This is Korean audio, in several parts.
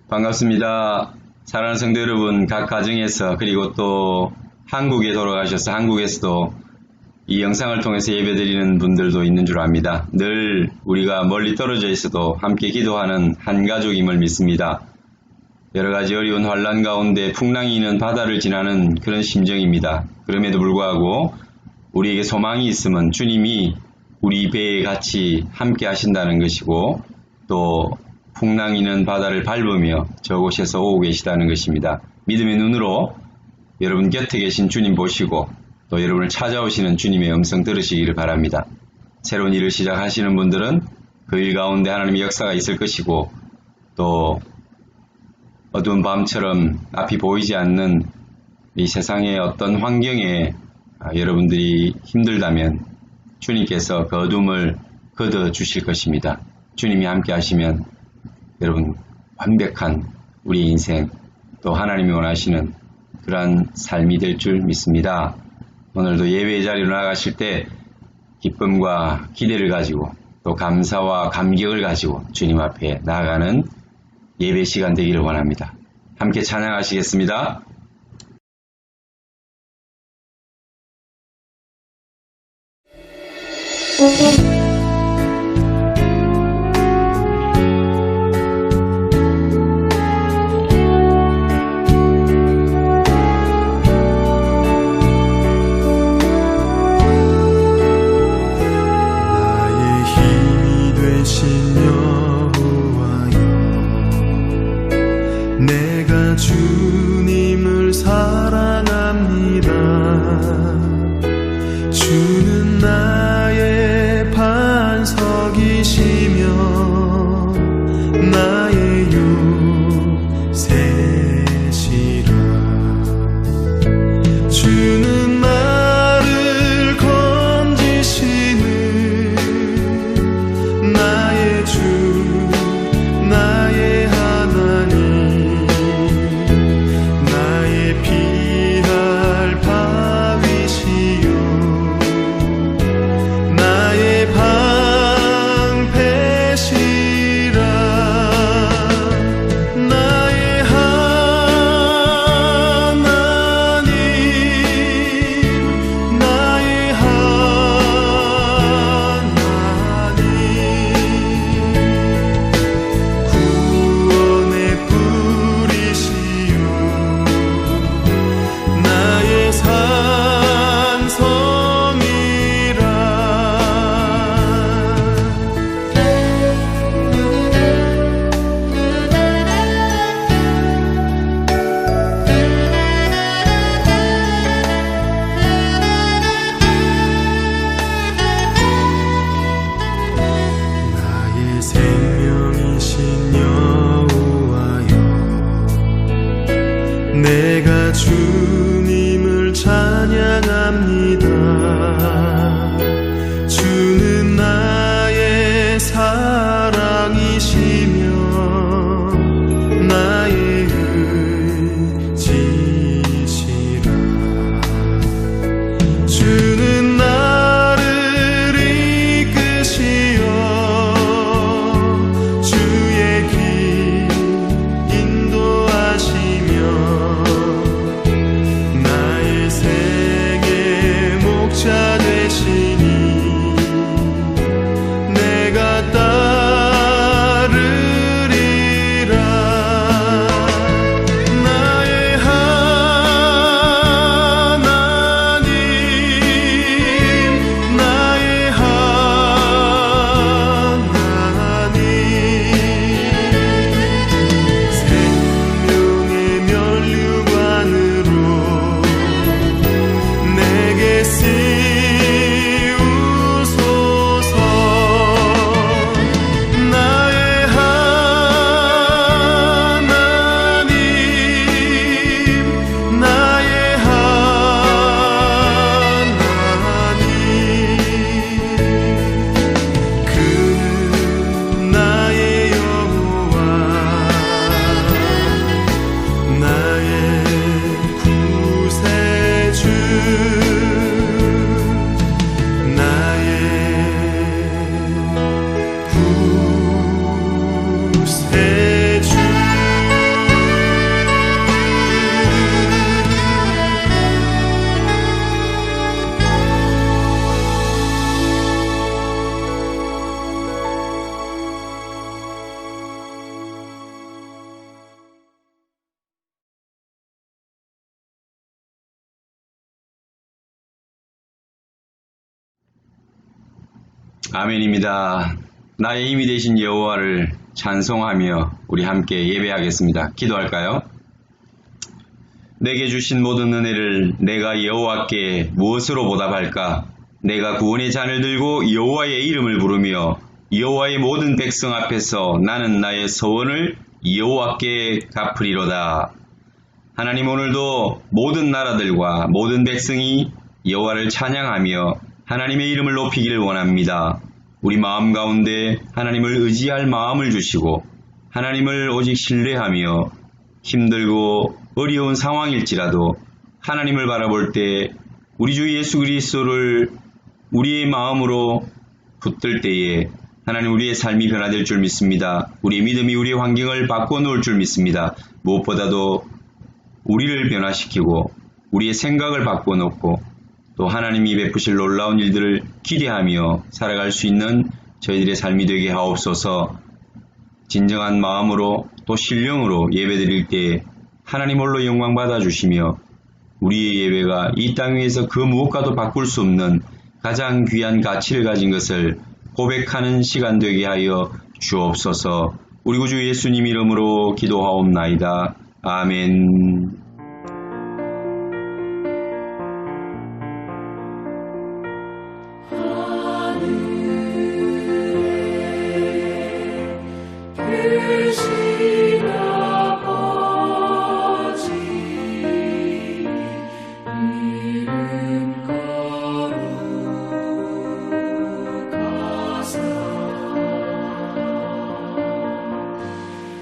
반갑습니다. 사랑하는 성도 여러분, 각 가정에서 그리고 또 한국에 돌아가셔서 한국에서도 이 영상을 통해서 예배드리는 분들도 있는 줄 압니다. 늘 우리가 멀리 떨어져 있어도 함께 기도하는 한 가족임을 믿습니다. 여러 가지 어려운 환난 가운데 풍랑이 있는 바다를 지나는 그런 심정입니다. 그럼에도 불구하고 우리에게 소망이 있으면 주님이 우리 배에 같이 함께 하신다는 것이고 또 풍랑 있는 바다를 밟으며 저곳에서 오고 계시다는 것입니다. 믿음의 눈으로 여러분 곁에 계신 주님 보시고 또 여러분을 찾아오시는 주님의 음성 들으시기를 바랍니다. 새로운 일을 시작하시는 분들은 그 일 가운데 하나님의 역사가 있을 것이고 또 어두운 밤처럼 앞이 보이지 않는 이 세상의 어떤 환경에 여러분들이 힘들다면 주님께서 그 어둠을 걷어 주실 것입니다. 주님이 함께 하시면 여러분 완벽한 우리의 인생 또 하나님이 원하시는 그러한 삶이 될 줄 믿습니다. 오늘도 예배의 자리로 나가실 때 기쁨과 기대를 가지고 또 감사와 감격을 가지고 주님 앞에 나아가는 예배 시간 되기를 원합니다. 함께 찬양하시겠습니다. 내가 주님을 사랑합니다. 주는 나의 반석이시며 나의 요새시라. 주는 나를 건지시는 나의 주 나의 내가 주님을 찬양합니다. 주는 나의 사랑이시며 나의 의지시라. 주는 나를 이끄시어 주의 길 인도하시며 목자 되시니 내가 따르리라. 나의 하나님 나의 하나님 생명의 면류관으로 내게 구세주 아멘입니다. 나의 힘이 되신 여호와를 찬송하며 우리 함께 예배하겠습니다. 기도할까요? 내게 주신 모든 은혜를 내가 여호와께 무엇으로 보답할까? 내가 구원의 잔을 들고 여호와의 이름을 부르며 여호와의 모든 백성 앞에서 나는 나의 서원을 여호와께 갚으리로다. 하나님, 오늘도 모든 나라들과 모든 백성이 여호와를 찬양하며 하나님의 이름을 높이기를 원합니다. 우리 마음 가운데 하나님을 의지할 마음을 주시고 하나님을 오직 신뢰하며 힘들고 어려운 상황일지라도 하나님을 바라볼 때 우리 주 예수 그리스도를 우리의 마음으로 붙들 때에 하나님, 우리의 삶이 변화될 줄 믿습니다. 우리의 믿음이 우리의 환경을 바꿔놓을 줄 믿습니다. 무엇보다도 우리를 변화시키고 우리의 생각을 바꿔놓고 또 하나님이 베푸실 놀라운 일들을 기대하며 살아갈 수 있는 저희들의 삶이 되게 하옵소서. 진정한 마음으로 또 신령으로 예배드릴 때 하나님 홀로 영광 받아주시며 우리의 예배가 이 땅 위에서 그 무엇과도 바꿀 수 없는 가장 귀한 가치를 가진 것을 고백하는 시간 되게 하여 주옵소서. 우리 구주 예수님 이름으로 기도하옵나이다. 아멘.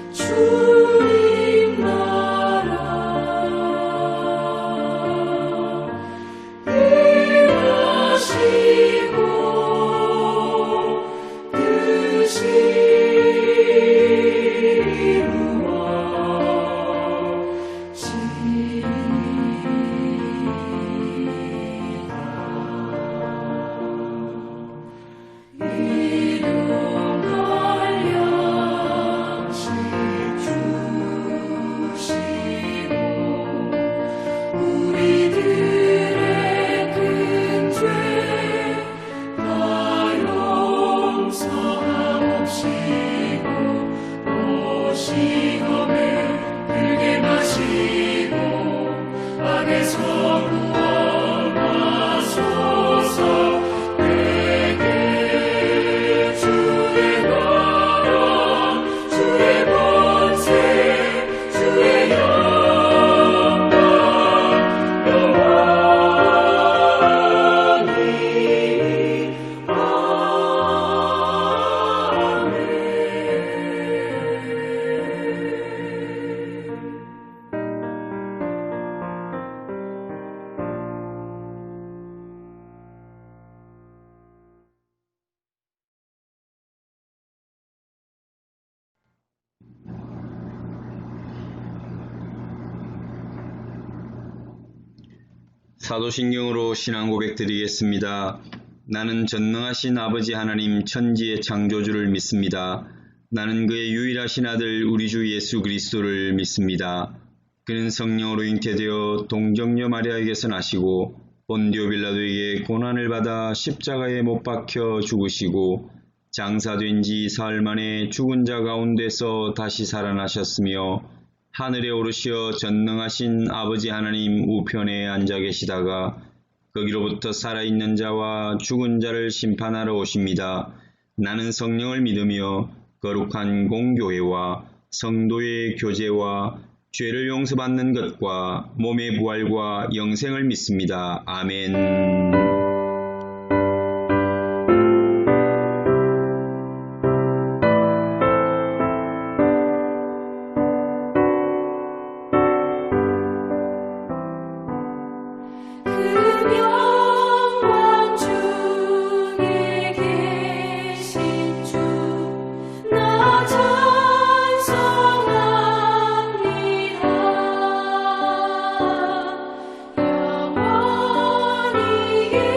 주님 나라 사도신경으로 신앙 고백 드리겠습니다. 나는 전능하신 아버지 하나님 천지의 창조주를 믿습니다. 나는 그의 유일하신 아들 우리 주 예수 그리스도를 믿습니다. 그는 성령으로 잉태되어 동정녀 마리아에게서 나시고 본디오 빌라도에게 고난을 받아 십자가에 못 박혀 죽으시고 장사된 지 사흘 만에 죽은 자 가운데서 다시 살아나셨으며 하늘에 오르시어 전능하신 아버지 하나님 우편에 앉아 계시다가 거기로부터 살아있는 자와 죽은 자를 심판하러 오십니다. 나는 성령을 믿으며 거룩한 공교회와 성도의 교제와 죄를 용서받는 것과 몸의 부활과 영생을 믿습니다. 아멘. 영원히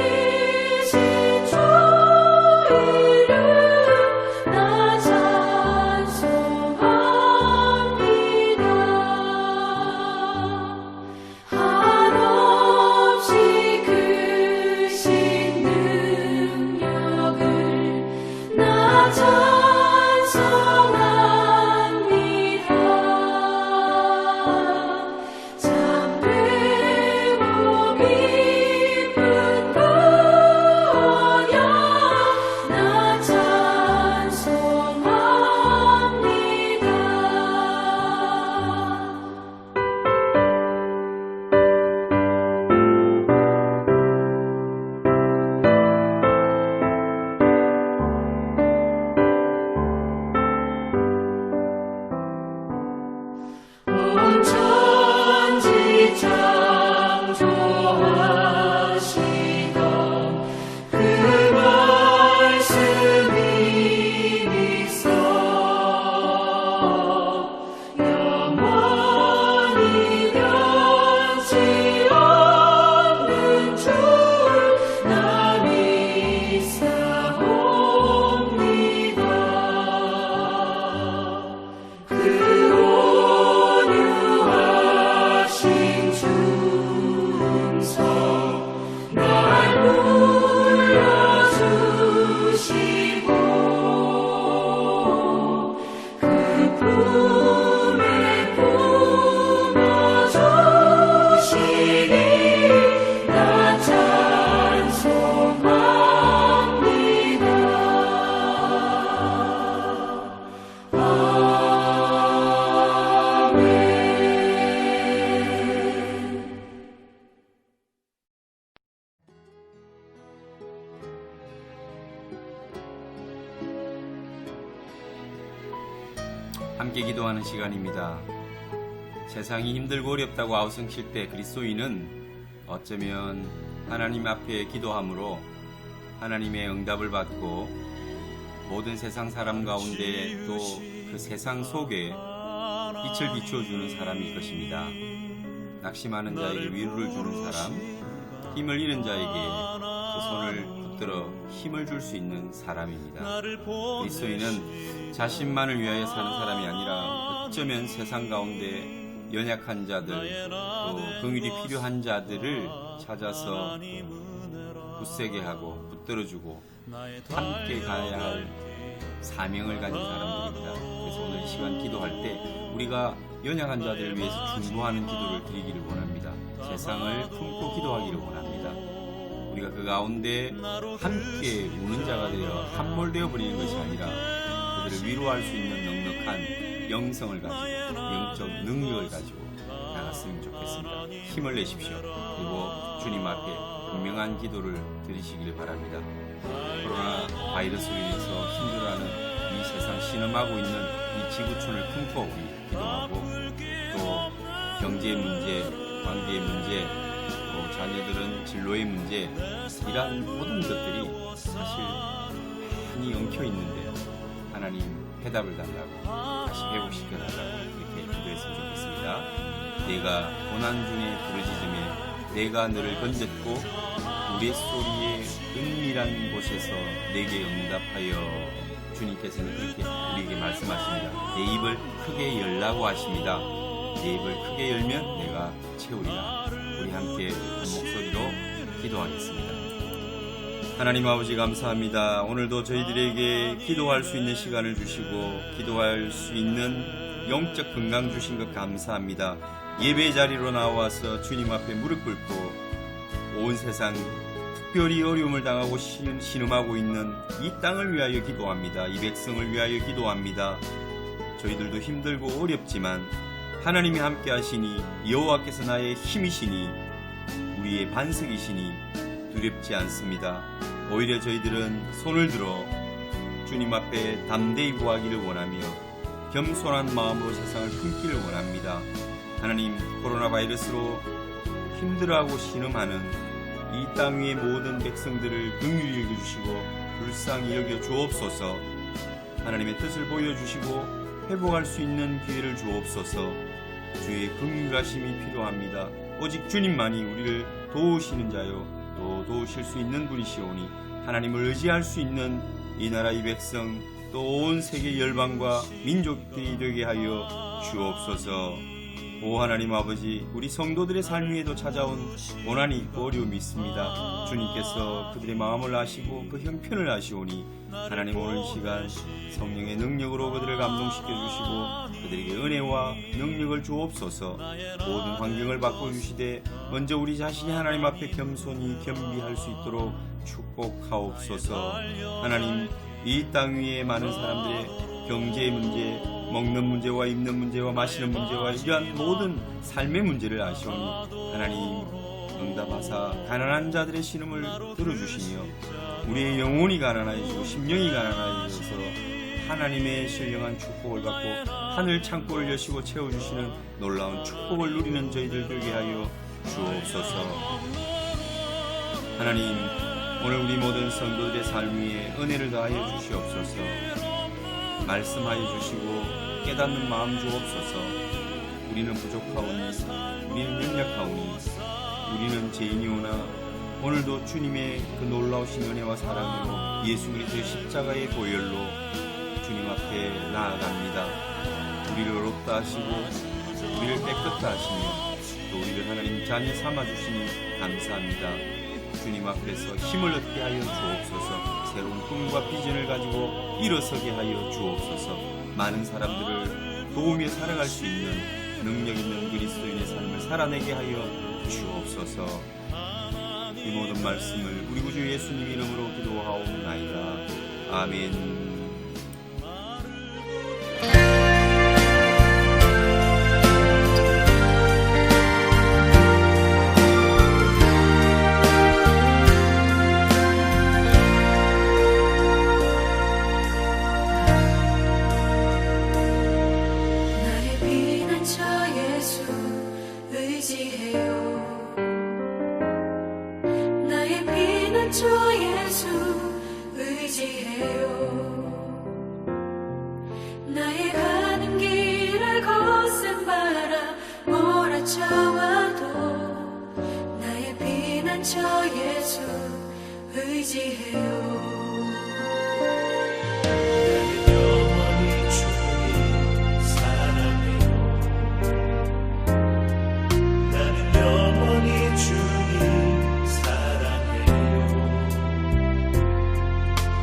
함께 기도하는 시간입니다. 세상이 힘들고 어렵다고 아우성칠 때 그리스도인은 어쩌면 하나님 앞에 기도함으로 하나님의 응답을 받고 모든 세상 사람 가운데 또 그 세상 속에 빛을 비추어주는 사람일 것입니다. 낙심하는 자에게 위로를 주는 사람, 힘을 잃은 자에게 그 손을 붙들어 힘을 줄 수 있는 사람입니다. 그리스도인은 자신만을 위하여 사는 사람이 아니라 어쩌면 세상 가운데 연약한 자들, 또 긍휼이 필요한 자들을 찾아서 굳세게 하고 붙들어주고 함께 가야 할 사명을 가진 사람들입니다. 그래서 오늘 이 시간 기도할 때 우리가 연약한 자들을 위해서 중보하는 기도를 드리기를 원합니다. 세상을 품고 기도하기를 원합니다. 우리가 그 가운데 함께 우는 자가 되어 함몰되어 버리는 것이 아니라 그들을 위로할 수 있는 넉넉한 영성을 가지고 영적 능력을 가지고 나갔으면 좋겠습니다. 힘을 내십시오. 그리고 주님 앞에 분명한 기도를 드리시길 바랍니다. 코로나 바이러스로 인해서 힘들어하는 이 세상 신음하고 있는 이 지구촌을 품고 우리 기도하고 또 경제 문제, 관계 문제, 또 자녀들은 진로의 문제, 이러한 모든 것들이 사실 많이 엉켜 있는데 하나님 해답을 달라고 다시 회복시켜달라고 이렇게 기도했으면 좋겠습니다. 내가 고난 중에 부르짖음에 내가 너를 건졌고 우리 소리의 은밀한 곳에서 내게 응답하여 주님께서는 그렇게 우리에게 말씀하십니다. 내 입을 크게 열라고 하십니다. 내 입을 크게 열면 내가 채우리라. 우리 함께 한 목소리로 기도하겠습니다. 하나님 아버지 감사합니다. 오늘도 저희들에게 기도할 수 있는 시간을 주시고 기도할 수 있는 영적 건강 주신 것 감사합니다. 예배 자리로 나와서 주님 앞에 무릎 꿇고 온 세상 특별히 어려움을 당하고 신음하고 있는 이 땅을 위하여 기도합니다. 이 백성을 위하여 기도합니다. 저희들도 힘들고 어렵지만 하나님이 함께 하시니 여호와께서 나의 힘이시니 우리의 반석이시니 두렵지 않습니다. 오히려 저희들은 손을 들어 주님 앞에 담대히 구하기를 원하며 겸손한 마음으로 세상을 품기를 원합니다. 하나님, 코로나 바이러스로 힘들어하고 신음하는 이 땅 위의 모든 백성들을 긍휼히 여겨주시고 불쌍히 여겨 주옵소서. 하나님의 뜻을 보여주시고 회복할 수 있는 기회를 주옵소서. 주의 긍휼하심이 필요합니다. 오직 주님만이 우리를 도우시는 자요 또 도우실 수 있는 분이시오니 하나님을 의지할 수 있는 이 나라 이 백성 또 온 세계 열방과 민족들이 되게 하여 주옵소서. 오 하나님 아버지, 우리 성도들의 삶 위에도 찾아온 고난이 있고 어려움이 있습니다. 주님께서 그들의 마음을 아시고 그 형편을 아시오니 하나님 오늘 이 시간 성령의 능력으로 그들을 감동시켜 주시고 그들에게 은혜와 능력을 주옵소서. 모든 환경을 바꿔주시되 먼저 우리 자신이 하나님 앞에 겸손히 겸비할 수 있도록 축복하옵소서. 하나님, 이 땅 위에 많은 사람들의 경제의 문제, 먹는 문제와 입는 문제와 마시는 문제와 이러한 모든 삶의 문제를 아시오니 하나님 응답하사 가난한 자들의 신음을 들어주시며 우리의 영혼이 가난해지고 심령이 가난해져서 하나님의 신령한 축복을 받고 하늘 창고를 여시고 채워주시는 놀라운 축복을 누리는 저희들 되게 하여 주옵소서. 하나님, 오늘 우리 모든 성도들의 삶 위에 은혜를 더하여 주시옵소서. 말씀하여 주시고 깨닫는 마음 주옵소서. 우리는 부족하오니 우리는 연약하오니 우리는 죄인이오나 오늘도 주님의 그 놀라우신 은혜와 사랑으로 예수 그리스도의 십자가의 보혈로 주님 앞에 나아갑니다. 우리를 어렵다 하시고 우리를 깨끗다 하시며 또 우리를 하나님 자녀 삼아주시니 감사합니다. 주님 앞에서 힘을 얻게 하여 주옵소서. 새로운 꿈과 비전을 가지고 일어서게 하여 주옵소서. 많은 사람들을 도우며 살아갈 수 있는 능력 있는 그리스도인의 삶을 살아내게 하여 주옵소서. 이 모든 말씀을 우리 구주 예수님 이름으로 기도하옵나이다. 아멘. 닥쳐와도 나의 피난처 예수 의지해요.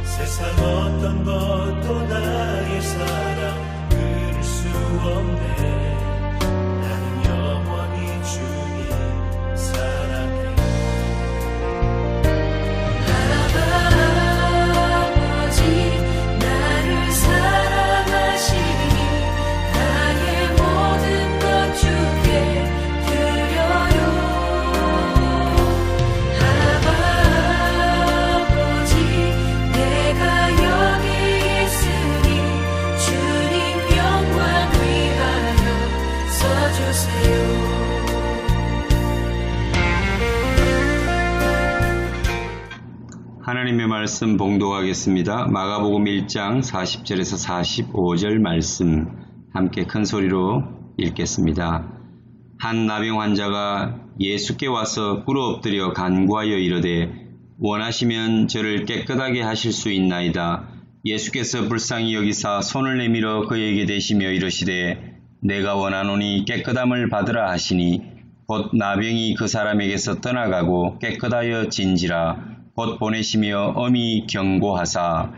세상 어떤 것도 나의 사랑 그릴 수 없네. 나는 영원히 주님 사랑해. 아버지 나를 사랑하시니 나의 모든 것 주께 드려요. 아버지 내가 여기 있으니 주님 영광 위하여 써주세요. 하나님의 말씀 봉독하겠습니다. 마가복음 1장 40절에서 45절 말씀 함께 큰 소리로 읽겠습니다. 한 나병 환자가 예수께 와서 꿇어 엎드려 간구하여 이르되 원하시면 저를 깨끗하게 하실 수 있나이다. 예수께서 불쌍히 여기사 손을 내밀어 그에게 대시며 이르시되 내가 원하노니 깨끗함을 받으라 하시니 곧 나병이 그 사람에게서 떠나가고 깨끗하여 진지라. 곧 보내시며 엄히 경고하사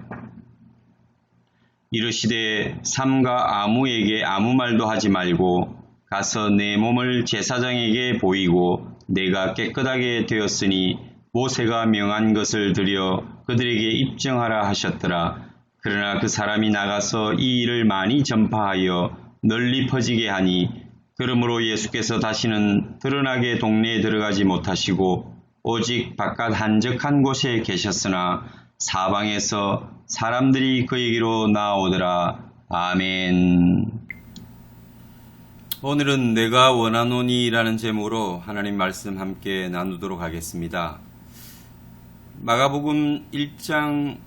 이르시되 삼가 아무에게 아무 말도 하지 말고 가서 내 몸을 제사장에게 보이고 내가 깨끗하게 되었으니 모세가 명한 것을 드려 그들에게 입증하라 하셨더라. 그러나 그 사람이 나가서 이 일을 많이 전파하여 널리 퍼지게 하니 그러므로 예수께서 다시는 드러나게 동네에 들어가지 못하시고 오직 바깥 한적한 곳에 계셨으나 사방에서 사람들이 그에게로 나오더라. 아멘. 오늘은 내가 원하노니라는 제목으로 하나님 말씀 함께 나누도록 하겠습니다. 마가복음 1장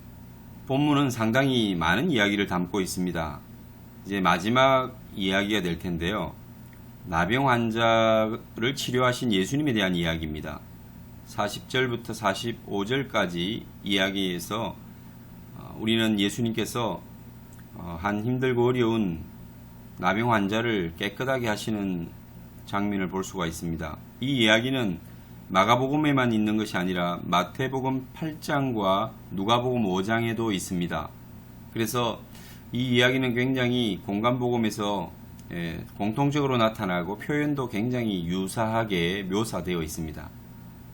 본문은 상당히 많은 이야기를 담고 있습니다. 이제 마지막 이야기가 될 텐데요. 나병 환자를 치료하신 예수님에 대한 이야기입니다. 40절부터 45절까지 이야기에서 우리는 예수님께서 한 힘들고 어려운 나병 환자를 깨끗하게 하시는 장면을 볼 수가 있습니다. 이 이야기는 마가복음에만 있는 것이 아니라 마태복음 8장과 누가복음 5장에도 있습니다. 그래서 이 이야기는 굉장히 공간복음에서 공통적으로 나타나고 표현도 굉장히 유사하게 묘사되어 있습니다.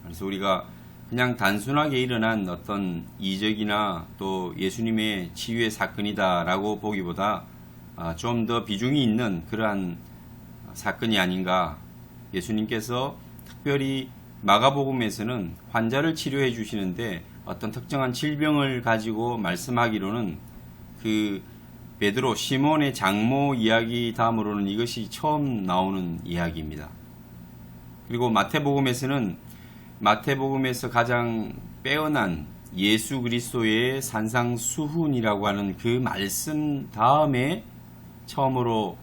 그래서 우리가 그냥 단순하게 일어난 어떤 이적이나 또 예수님의 치유의 사건이다라고 보기보다 좀 더 비중이 있는 그러한 사건이 아닌가. 예수님께서 특별히 마가복음에서는 환자를 치료해 주시는데 어떤 특정한 질병을 가지고 말씀하기로는 그 베드로 시몬의 장모 이야기 다음으로는 이것이 처음 나오는 이야기입니다. 그리고 마태복음에서 가장 빼어난 예수 그리스도의 산상수훈이라고 하는 그 말씀 다음에 처음으로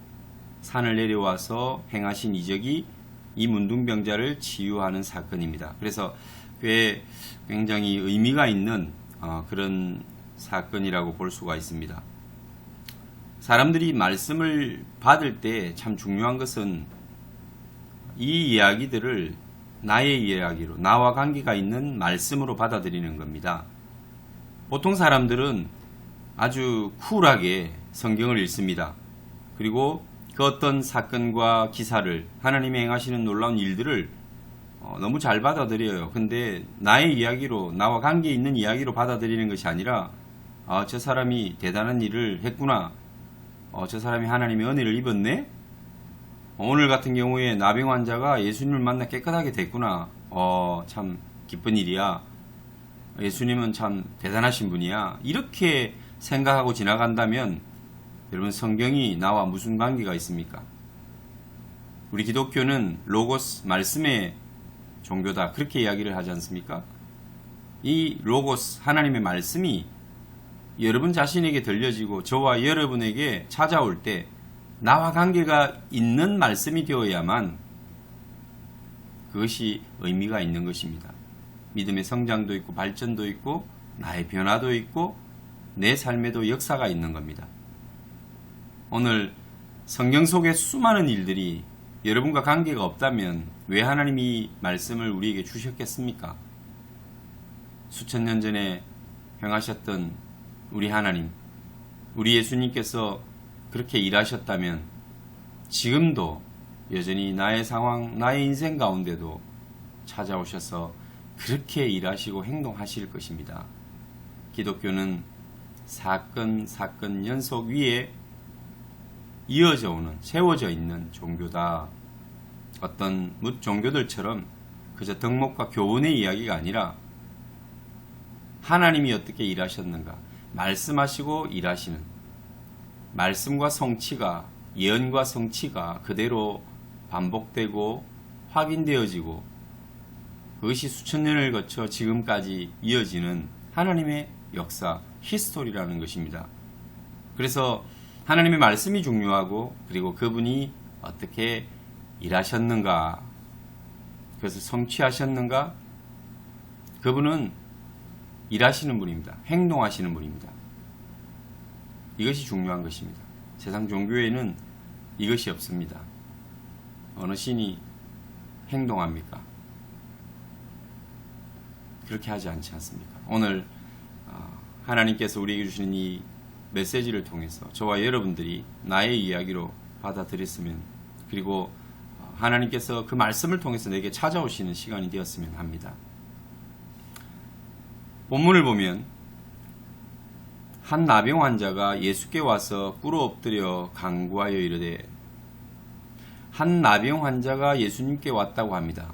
산을 내려와서 행하신 이적이 이 문둥병자를 치유하는 사건입니다. 그래서 굉장히 의미가 있는 그런 사건이라고 볼 수가 있습니다. 사람들이 말씀을 받을 때 참 중요한 것은 이 이야기들을 나의 이야기로, 나와 관계가 있는 말씀으로 받아들이는 겁니다. 보통 사람들은 아주 쿨하게 성경을 읽습니다. 그리고 그 어떤 사건과 기사를, 하나님이 행하시는 놀라운 일들을 너무 잘 받아들여요. 근데 나의 이야기로, 나와 관계 있는 이야기로 받아들이는 것이 아니라 저 사람이 대단한 일을 했구나. 저 사람이 하나님의 은혜를 입었네. 오늘 같은 경우에 나병 환자가 예수님을 만나 깨끗하게 됐구나. 참 기쁜 일이야. 예수님은 참 대단하신 분이야. 이렇게 생각하고 지나간다면 여러분, 성경이 나와 무슨 관계가 있습니까? 우리 기독교는 로고스, 말씀의 종교다. 그렇게 이야기를 하지 않습니까? 이 로고스, 하나님의 말씀이 여러분 자신에게 들려지고 저와 여러분에게 찾아올 때 나와 관계가 있는 말씀이 되어야만 그것이 의미가 있는 것입니다. 믿음의 성장도 있고 발전도 있고 나의 변화도 있고 내 삶에도 역사가 있는 겁니다. 오늘 성경 속의 수많은 일들이 여러분과 관계가 없다면 왜 하나님이 말씀을 우리에게 주셨겠습니까? 수천 년 전에 행하셨던 우리 하나님, 우리 예수님께서 그렇게 일하셨다면 지금도 여전히 나의 상황, 나의 인생 가운데도 찾아오셔서 그렇게 일하시고 행동하실 것입니다. 기독교는 사건 연속 위에 이어져 오는, 세워져 있는 종교다. 어떤 종교들처럼 그저 덕목과 교훈의 이야기가 아니라 하나님이 어떻게 일하셨는가, 말씀하시고 일하시는, 말씀과 성취가, 예언과 성취가 그대로 반복되고 확인되어지고 그것이 수천 년을 거쳐 지금까지 이어지는 하나님의 역사, 히스토리라는 것입니다. 그래서 하나님의 말씀이 중요하고 그리고 그분이 어떻게 일하셨는가, 그래서 성취하셨는가, 그분은 일하시는 분입니다. 행동하시는 분입니다. 이것이 중요한 것입니다. 세상 종교에는 이것이 없습니다. 어느 신이 행동합니까? 그렇게 하지 않지 않습니까? 오늘 하나님께서 우리에게 주시는 이 메시지를 통해서 저와 여러분들이 나의 이야기로 받아들였으면, 그리고 하나님께서 그 말씀을 통해서 내게 찾아오시는 시간이 되었으면 합니다. 본문을 보면 한 나병 환자가 예수께 와서 꿇어 엎드려 간구하여 이르되, 한 나병 환자가 예수님께 왔다고 합니다.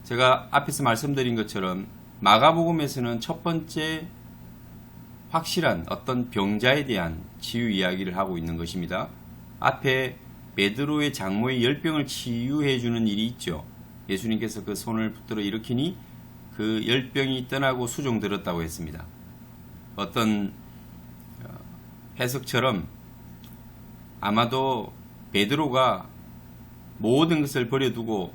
제가 앞에서 말씀드린 것처럼 마가복음에서는 첫 번째 확실한 어떤 병자에 대한 치유 이야기를 하고 있는 것입니다. 앞에 베드로의 장모의 열병을 치유해 주는 일이 있죠. 예수님께서 그 손을 붙들어 일으키니 그 열병이 떠나고 수종들었다고 했습니다. 어떤 해석처럼 아마도 베드로가 모든 것을 버려두고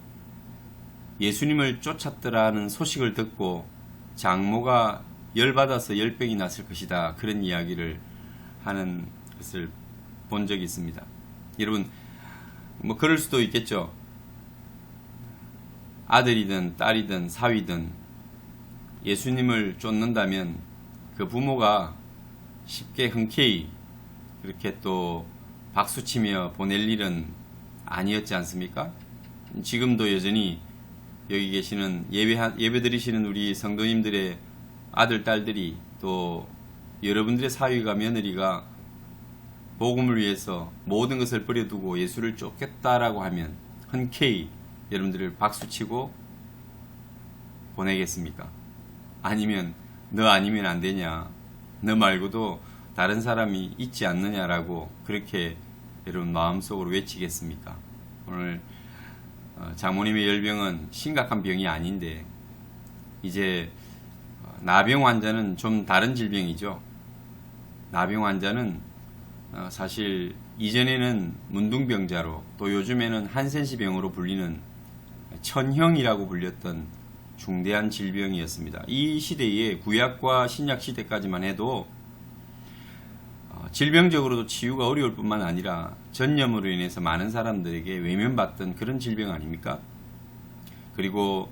예수님을 쫓았더라는 소식을 듣고 장모가 열받아서 열병이 났을 것이다, 그런 이야기를 하는 것을 본 적이 있습니다. 여러분, 뭐 그럴 수도 있겠죠. 아들이든 딸이든 사위든 예수님을 쫓는다면 그 부모가 쉽게 흔쾌히 그렇게 또 박수치며 보낼 일은 아니었지 않습니까? 지금도 여전히 여기 계시는 예배 드리시는 우리 성도님들의 아들, 딸들이, 또 여러분들의 사위가, 며느리가 복음을 위해서 모든 것을 버려두고 예수를 쫓겠다라고 하면 흔쾌히 여러분들을 박수치고 보내겠습니까? 아니면 너 아니면 안 되냐, 너 말고도 다른 사람이 있지 않느냐라고 그렇게 여러분 마음속으로 외치겠습니까? 오늘 장모님의 열병은 심각한 병이 아닌데 이제 나병 환자는 좀 다른 질병이죠. 나병 환자는 사실 이전에는 문둥병자로, 또 요즘에는 한센시병으로 불리는 천형이라고 불렸던 중대한 질병이었습니다. 이 시대에 구약과 신약 시대까지만 해도 질병적으로도 치유가 어려울 뿐만 아니라 전염으로 인해서 많은 사람들에게 외면받던 그런 질병 아닙니까? 그리고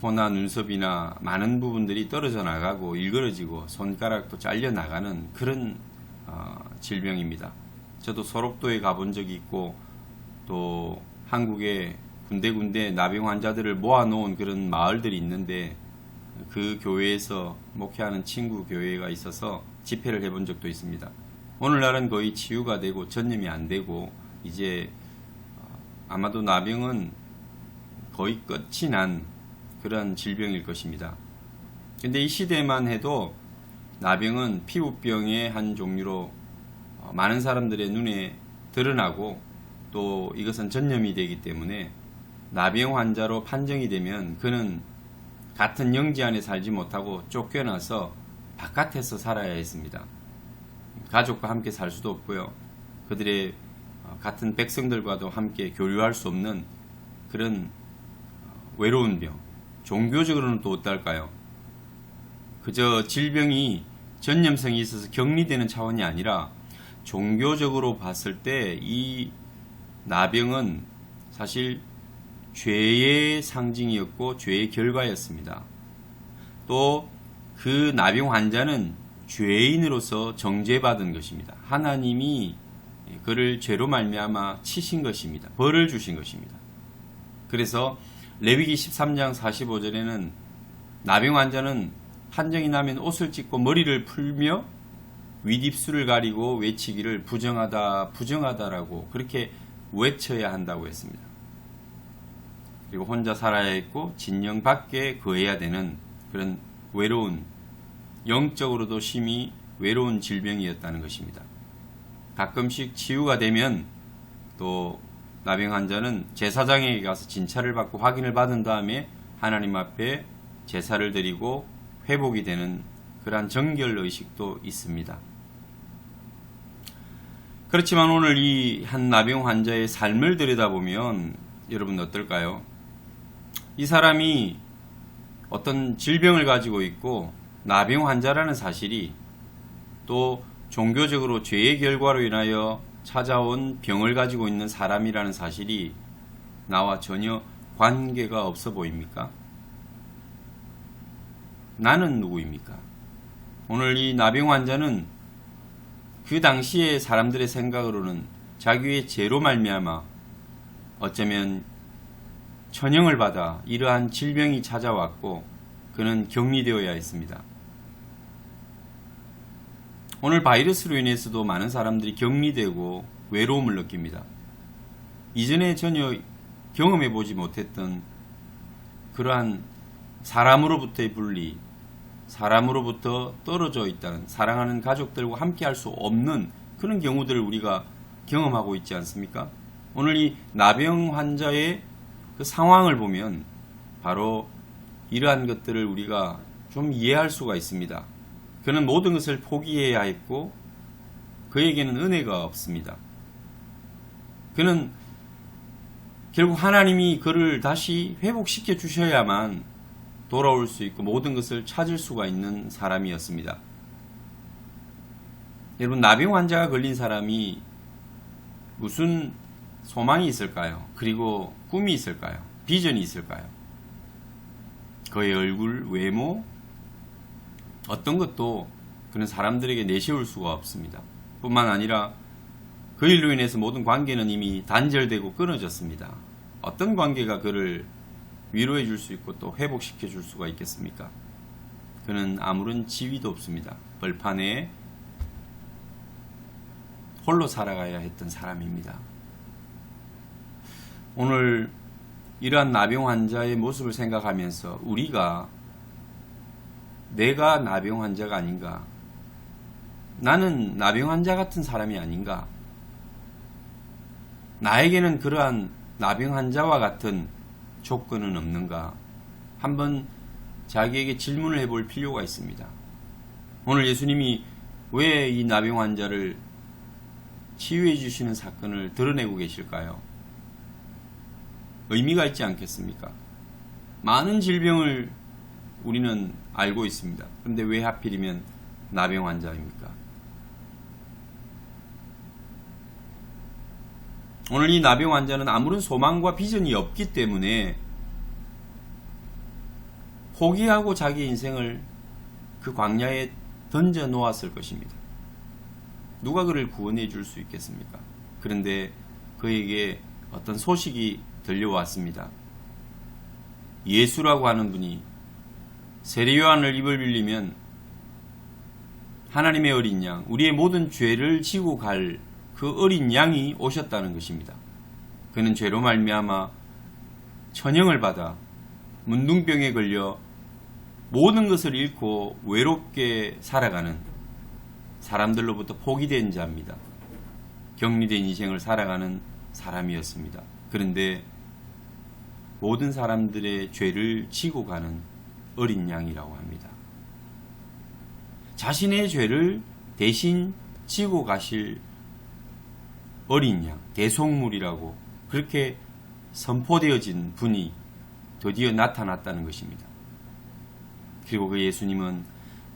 코나 눈썹이나 많은 부분들이 떨어져 나가고 일그러지고 손가락도 잘려 나가는 그런 질병입니다. 저도 소록도에 가본 적이 있고 또 한국에 군데군데 나병 환자들을 모아놓은 그런 마을들이 있는데 그 교회에서 목회하는 친구 교회가 있어서 집회를 해본 적도 있습니다. 오늘날은 거의 치유가 되고 전염이 안 되고 이제 아마도 나병은 거의 끝이 난 그런 질병일 것입니다. 근데 이 시대만 해도 나병은 피부병의 한 종류로 많은 사람들의 눈에 드러나고 또 이것은 전염이 되기 때문에 나병 환자로 판정이 되면 그는 같은 영지 안에 살지 못하고 쫓겨나서 바깥에서 살아야 했습니다. 가족과 함께 살 수도 없고요. 그들의 같은 백성들과도 함께 교류할 수 없는 그런 외로운 병. 종교적으로는 또 어떨까요? 그저 질병이 전염성이 있어서 격리되는 차원이 아니라 종교적으로 봤을 때 이 나병은 사실 죄의 상징이었고 죄의 결과였습니다. 또 그 나병 환자는 죄인으로서 정죄받은 것입니다. 하나님이 그를 죄로 말미암아 치신 것입니다. 벌을 주신 것입니다. 그래서 레위기 13장 45절에는 나병 환자는 판정이 나면 옷을 찢고 머리를 풀며 윗입술을 가리고 외치기를 부정하다 부정하다라고 그렇게 외쳐야 한다고 했습니다. 그리고 혼자 살아야 했고 진영 밖에 거해야 되는 그런 외로운, 영적으로도 심히 외로운 질병이었다는 것입니다. 가끔씩 치유가 되면 또 나병 환자는 제사장에게 가서 진찰을 받고 확인을 받은 다음에 하나님 앞에 제사를 드리고 회복이 되는 그러한 정결의식도 있습니다. 그렇지만 오늘 이 한 나병 환자의 삶을 들여다보면 여러분 어떨까요? 이 사람이 어떤 질병을 가지고 있고 나병 환자라는 사실이 또 종교적으로 죄의 결과로 인하여 찾아온 병을 가지고 있는 사람이라는 사실이 나와 전혀 관계가 없어 보입니까? 나는 누구입니까? 오늘 이 나병 환자는 그 당시에 사람들의 생각으로는 자기의 죄로 말미암아 어쩌면 천형을 받아 이러한 질병이 찾아왔고 그는 격리되어야 했습니다. 오늘 바이러스로 인해서도 많은 사람들이 격리되고 외로움을 느낍니다. 이전에 전혀 경험해 보지 못했던 그러한 사람으로부터의 분리, 사람으로부터 떨어져 있다는, 사랑하는 가족들과 함께 할 수 없는 그런 경우들을 우리가 경험하고 있지 않습니까? 오늘 이 나병 환자의 그 상황을 보면 바로 이러한 것들을 우리가 좀 이해할 수가 있습니다. 그는 모든 것을 포기해야 했고 그에게는 은혜가 없습니다. 그는 결국 하나님이 그를 다시 회복시켜 주셔야만 돌아올 수 있고 모든 것을 찾을 수가 있는 사람이었습니다. 여러분, 나병 환자가 걸린 사람이 무슨 소망이 있을까요? 그리고 꿈이 있을까요? 비전이 있을까요? 그의 얼굴, 외모, 어떤 것도 그는 사람들에게 내세울 수가 없습니다. 뿐만 아니라 그 일로 인해서 모든 관계는 이미 단절되고 끊어졌습니다. 어떤 관계가 그를 위로해 줄 수 있고 또 회복시켜 줄 수가 있겠습니까? 그는 아무런 지위도 없습니다. 벌판에 홀로 살아가야 했던 사람입니다. 오늘 이러한 나병 환자의 모습을 생각하면서 우리가 내가 나병 환자가 아닌가? 나는 나병 환자 같은 사람이 아닌가? 나에게는 그러한 나병 환자와 같은 조건은 없는가? 한번 자기에게 질문을 해볼 필요가 있습니다. 오늘 예수님이 왜 이 나병 환자를 치유해 주시는 사건을 드러내고 계실까요? 의미가 있지 않겠습니까? 많은 질병을 우리는 알고 있습니다. 그런데 왜 하필이면 나병 환자입니까? 오늘 이 나병 환자는 아무런 소망과 비전이 없기 때문에 포기하고 자기 인생을 그 광야에 던져 놓았을 것입니다. 누가 그를 구원해 줄 수 있겠습니까? 그런데 그에게 어떤 소식이 들려왔습니다. 예수라고 하는 분이 세례요한을 입을 빌리면 하나님의 어린 양, 우리의 모든 죄를 지고 갈 그 어린 양이 오셨다는 것입니다. 그는 죄로 말미암아 천형을 받아 문둥병에 걸려 모든 것을 잃고 외롭게 살아가는 사람들로부터 포기된 자입니다. 격리된 인생을 살아가는 사람이었습니다. 그런데 모든 사람들의 죄를 지고 가는 어린 양이라고 합니다. 자신의 죄를 대신 지고 가실 어린 양, 대속물이라고 그렇게 선포되어진 분이 드디어 나타났다는 것입니다. 그리고 그 예수님은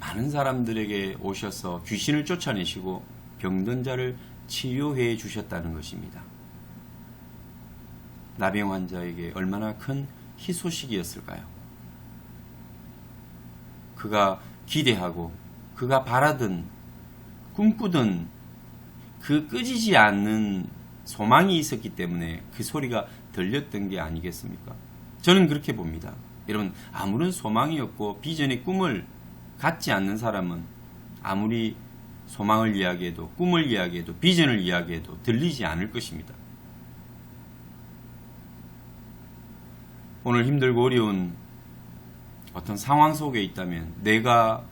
많은 사람들에게 오셔서 귀신을 쫓아내시고 병든 자를 치료해 주셨다는 것입니다. 나병 환자에게 얼마나 큰 희소식이었을까요? 그가 기대하고 그가 바라던 꿈꾸던 그 끄지지 않는 소망이 있었기 때문에 그 소리가 들렸던 게 아니겠습니까? 저는 그렇게 봅니다. 여러분, 아무런 소망이 없고 비전의 꿈을 갖지 않는 사람은 아무리 소망을 이야기해도, 꿈을 이야기해도, 비전을 이야기해도 들리지 않을 것입니다. 오늘 힘들고 어려운 어떤 상황 속에 있다면 내가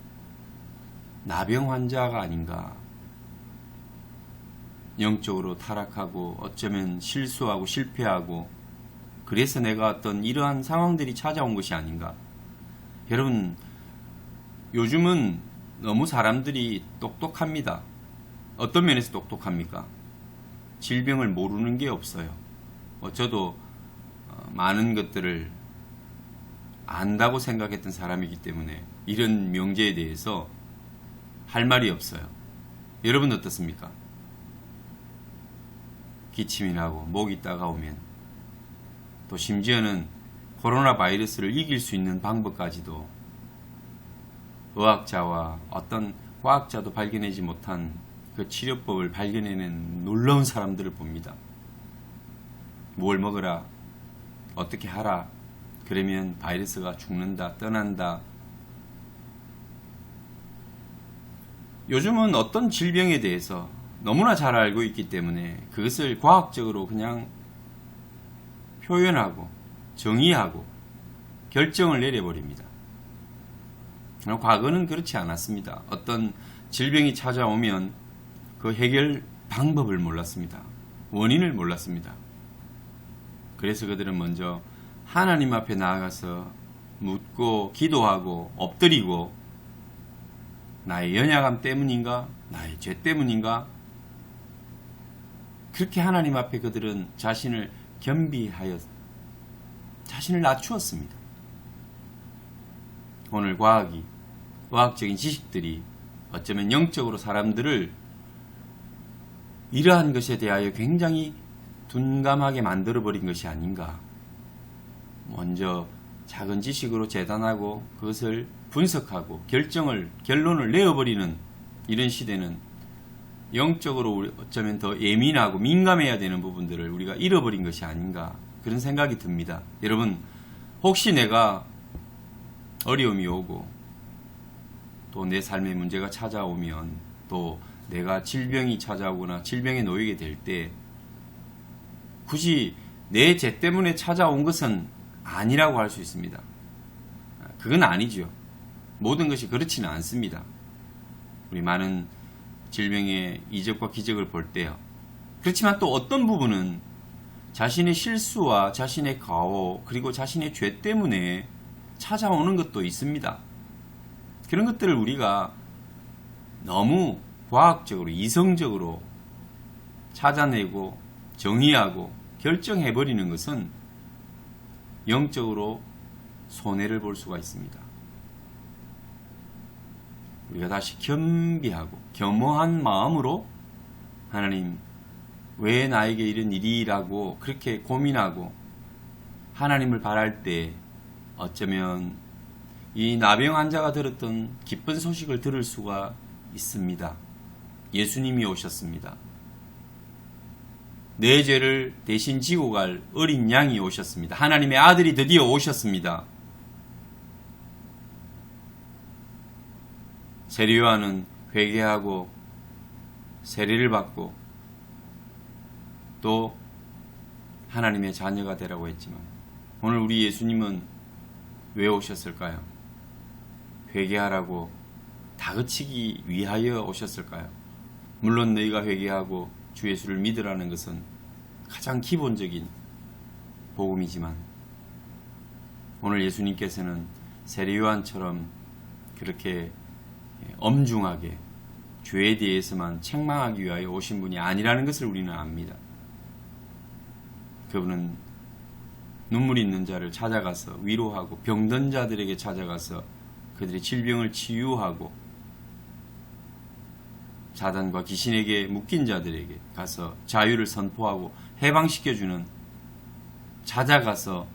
나병 환자가 아닌가, 영적으로 타락하고 어쩌면 실수하고 실패하고 그래서 내가 어떤 이러한 상황들이 찾아온 것이 아닌가. 여러분, 요즘은 너무 사람들이 똑똑합니다. 어떤 면에서 똑똑합니까? 질병을 모르는 게 없어요. 저도 많은 것들을 안다고 생각했던 사람이기 때문에 이런 명제에 대해서 할 말이 없어요. 여러분 어떻습니까? 기침이 나고 목이 따가우면 또 심지어는 코로나 바이러스를 이길 수 있는 방법까지도 의학자와 어떤 과학자도 발견하지 못한 그 치료법을 발견해낸 놀라운 사람들을 봅니다. 뭘 먹으라, 어떻게 하라, 그러면 바이러스가 죽는다, 떠난다. 요즘은 어떤 질병에 대해서 너무나 잘 알고 있기 때문에 그것을 과학적으로 그냥 표현하고 정의하고 결정을 내려버립니다. 과거는 그렇지 않았습니다. 어떤 질병이 찾아오면 그 해결 방법을 몰랐습니다. 원인을 몰랐습니다. 그래서 그들은 먼저 하나님 앞에 나아가서 묻고 기도하고 엎드리고 나의 연약함 때문인가? 나의 죄 때문인가? 그렇게 하나님 앞에 그들은 자신을 겸비하여 자신을 낮추었습니다. 오늘 과학적인 지식들이 어쩌면 영적으로 사람들을 이러한 것에 대하여 굉장히 둔감하게 만들어버린 것이 아닌가. 먼저 작은 지식으로 재단하고 그것을 분석하고 결론을 내어버리는 이런 시대는 영적으로 어쩌면 더 예민하고 민감해야 되는 부분들을 우리가 잃어버린 것이 아닌가, 그런 생각이 듭니다. 여러분, 혹시 내가 어려움이 오고 또 내 삶에 문제가 찾아오면 또 내가 질병이 찾아오거나 질병에 놓이게 될 때 굳이 내 죄 때문에 찾아온 것은 아니라고 할 수 있습니다. 그건 아니죠. 모든 것이 그렇지는 않습니다. 우리 많은 질병의 이적과 기적을 볼 때요. 그렇지만 또 어떤 부분은 자신의 실수와 자신의 과오 그리고 자신의 죄 때문에 찾아오는 것도 있습니다. 그런 것들을 우리가 너무 과학적으로 이성적으로 찾아내고 정의하고 결정해버리는 것은 영적으로 손해를 볼 수가 있습니다. 우리가 다시 겸비하고 겸허한 마음으로 하나님, 왜 나에게 이런 일이라고 그렇게 고민하고 하나님을 바랄 때 어쩌면 이 나병 환자가 들었던 기쁜 소식을 들을 수가 있습니다. 예수님이 오셨습니다. 내 죄를 대신 지고 갈 어린 양이 오셨습니다. 하나님의 아들이 드디어 오셨습니다. 세례요한은 회개하고 세례를 받고 또 하나님의 자녀가 되라고 했지만 오늘 우리 예수님은 왜 오셨을까요? 회개하라고 다그치기 위하여 오셨을까요? 물론 너희가 회개하고 주 예수를 믿으라는 것은 가장 기본적인 복음이지만 오늘 예수님께서는 세례요한처럼 그렇게 엄중하게 죄에 대해서만 책망하기 위하여 오신 분이 아니라는 것을 우리는 압니다. 그분은 눈물 있는 자를 찾아가서 위로하고 병든 자들에게 찾아가서 그들의 질병을 치유하고 사단과 귀신에게 묶인 자들에게 가서 자유를 선포하고 해방시켜주는, 찾아가서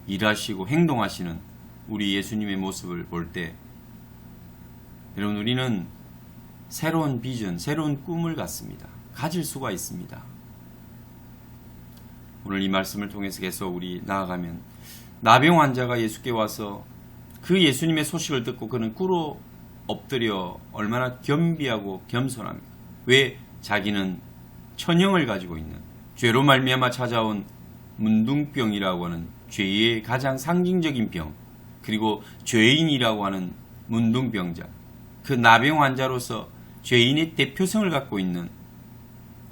일하시고 행동하시는 우리 예수님의 모습을 볼 때 여러분, 우리는 새로운 비전, 새로운 꿈을 갖습니다. 가질 수가 있습니다. 오늘 이 말씀을 통해서 계속 우리 나아가면, 나병 환자가 예수께 와서 그 예수님의 소식을 듣고 그는 꿇어 엎드려 얼마나 겸비하고 겸손합니까? 왜? 자기는 천형을 가지고 있는, 죄로 말미암아 찾아온 문둥병이라고 하는 죄의 가장 상징적인 병, 그리고 죄인이라고 하는 문둥병자, 그 나병 환자로서 죄인의 대표성을 갖고 있는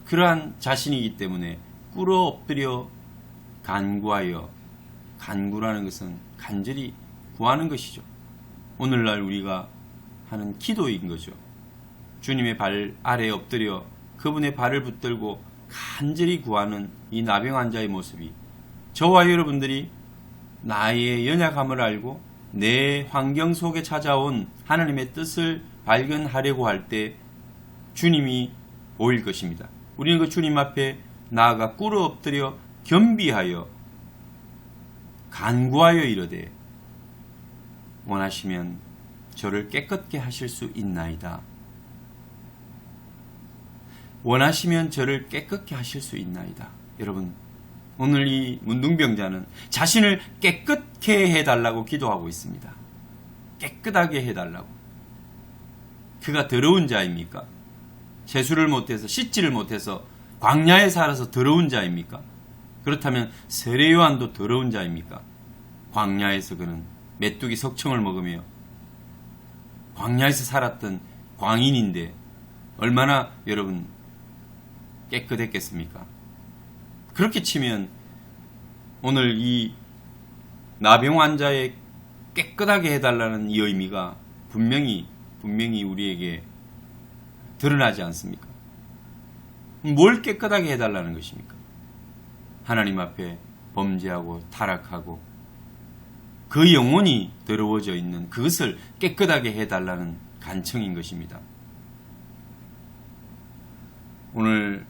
그러한 자신이기 때문에 꿇어 엎드려 간구하여, 간구라는 것은 간절히 구하는 것이죠. 오늘날 우리가 하는 기도인 거죠. 주님의 발 아래에 엎드려 그분의 발을 붙들고 간절히 구하는 이 나병 환자의 모습이, 저와 여러분들이 나의 연약함을 알고 내 환경 속에 찾아온 하나님의 뜻을 발견하려고 할 때 주님이 보일 것입니다. 우리는 그 주님 앞에 나아가 꿇어 엎드려 겸비하여 간구하여 이르되, 원하시면 저를 깨끗게 하실 수 있나이다. 원하시면 저를 깨끗게 하실 수 있나이다. 여러분, 오늘 이 문둥병자는 자신을 깨끗게 해달라고 기도하고 있습니다. 깨끗하게 해달라고. 그가 더러운 자입니까? 세수를 못해서, 씻지를 못해서 광야에 살아서 더러운 자입니까? 그렇다면 세례 요한도 더러운 자입니까? 광야에서 그는 메뚜기 석청을 먹으며 광야에서 살았던 광인인데 얼마나 여러분 깨끗했겠습니까? 그렇게 치면 오늘 이 나병 환자의 깨끗하게 해달라는 이 의미가 분명히 우리에게 드러나지 않습니까? 뭘 깨끗하게 해달라는 것입니까? 하나님 앞에 범죄하고 타락하고 그 영혼이 더러워져 있는 그것을 깨끗하게 해달라는 간청인 것입니다. 오늘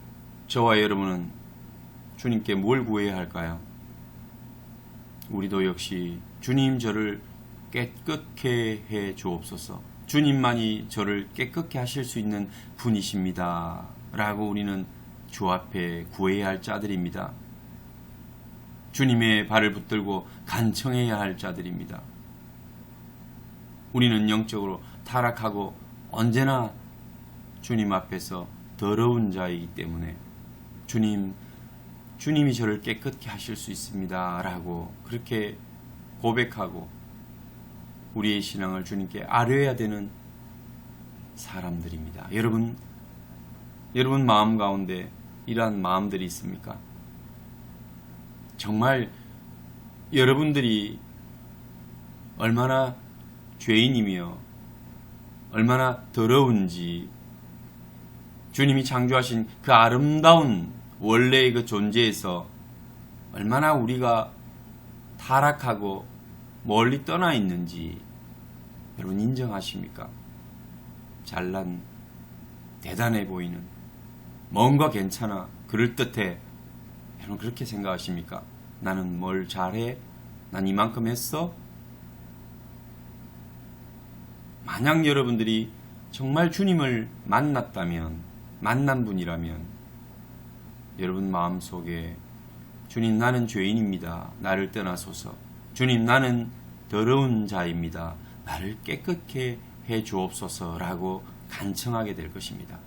저와 여러분은 주님께 뭘 구해야 할까요? 우리도 역시 주님 저를 깨끗게 해 주옵소서, 주님만이 저를 깨끗게 하실 수 있는 분이십니다 라고 우리는 주 앞에 구해야 할 자들입니다. 주님의 발을 붙들고 간청해야 할 자들입니다. 우리는 영적으로 타락하고 언제나 주님 앞에서 더러운 자이기 때문에 주님이 저를 깨끗게 하실 수 있습니다 라고 그렇게 고백하고 우리의 신앙을 주님께 아뢰어야 되는 사람들입니다. 여러분 마음 가운데 이러한 마음들이 있습니까? 정말 여러분들이 얼마나 죄인이며 얼마나 더러운지, 주님이 창조하신 그 아름다운 원래의 그 존재에서 얼마나 우리가 타락하고 멀리 떠나 있는지 여러분 인정하십니까? 잘난, 대단해 보이는, 뭔가 괜찮아, 그럴듯해, 여러분 그렇게 생각하십니까? 나는 뭘 잘해? 난 이만큼 했어? 만약 여러분들이 정말 주님을 만난 분이라면 여러분 마음속에 주님 나는 죄인입니다. 나를 떠나소서. 주님 나는 더러운 자입니다. 나를 깨끗게 해 주옵소서라고 간청하게 될 것입니다.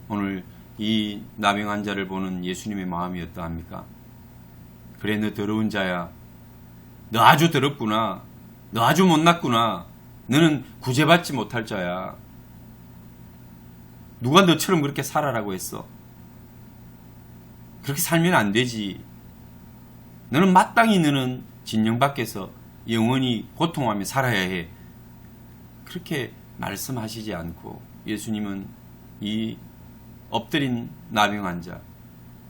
오늘 이 나병 환자를 보는 예수님의 마음이 어떠합니까? 그래, 너 더러운 자야. 너 아주 더럽구나. 너 아주 못났구나. 너는 구제받지 못할 자야. 누가 너처럼 그렇게 살아라고 했어? 그렇게 살면 안 되지. 너는 마땅히 너는 진영 밖에서 영원히 고통하며 살아야 해. 그렇게 말씀하시지 않고 예수님은 이 엎드린 나병 환자,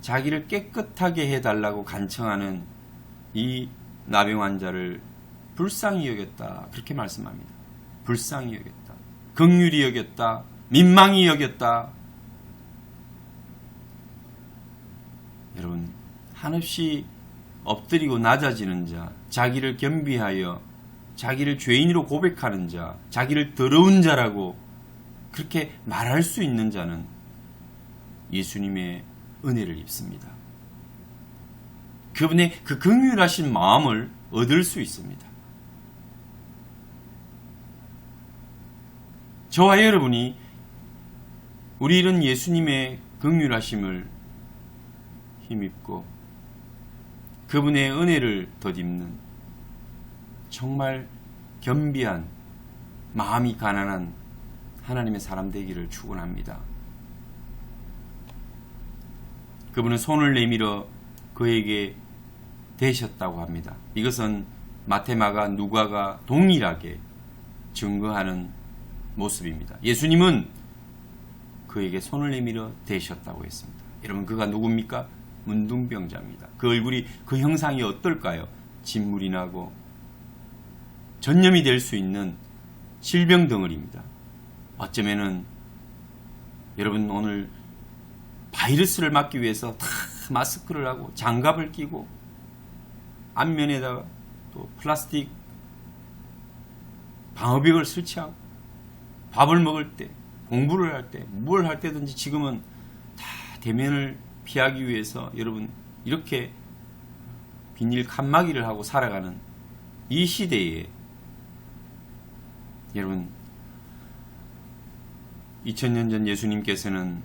자기를 깨끗하게 해달라고 간청하는 이 나병 환자를 불쌍히 여겼다. 그렇게 말씀합니다. 불쌍히 여겼다. 긍휼히 여겼다. 민망히 여겼다. 여러분, 한없이 엎드리고 낮아지는 자, 자기를 겸비하여 자기를 죄인으로 고백하는 자, 자기를 더러운 자라고 그렇게 말할 수 있는 자는 예수님의 은혜를 입습니다. 그분의 그 긍휼하신 마음을 얻을 수 있습니다. 저와 여러분이 우리 이런 예수님의 긍휼하심을 힘입고 그분의 은혜를 덧입는 정말 겸비한 마음이 가난한 하나님의 사람 되기를 축원합니다. 그분은 손을 내밀어 그에게 대셨다고 합니다. 이것은 마태마가 누가가 동일하게 증거하는 모습입니다. 예수님은 그에게 손을 내밀어 대셨다고 했습니다. 여러분, 그가 누굽니까? 문둥병자입니다. 그 얼굴이, 그 형상이 어떨까요? 진물이 나고 전염이 될 수 있는 질병 덩어리입니다. 어쩌면은 여러분, 오늘 바이러스를 막기 위해서 다 마스크를 하고 장갑을 끼고 앞면에다가 또 플라스틱 방어벽을 설치하고 밥을 먹을 때, 공부를 할 때, 뭘 할 때든지 지금은 다 대면을 피하기 위해서 여러분 이렇게 비닐 칸막이를 하고 살아가는 이 시대에 여러분 2000년 전 예수님께서는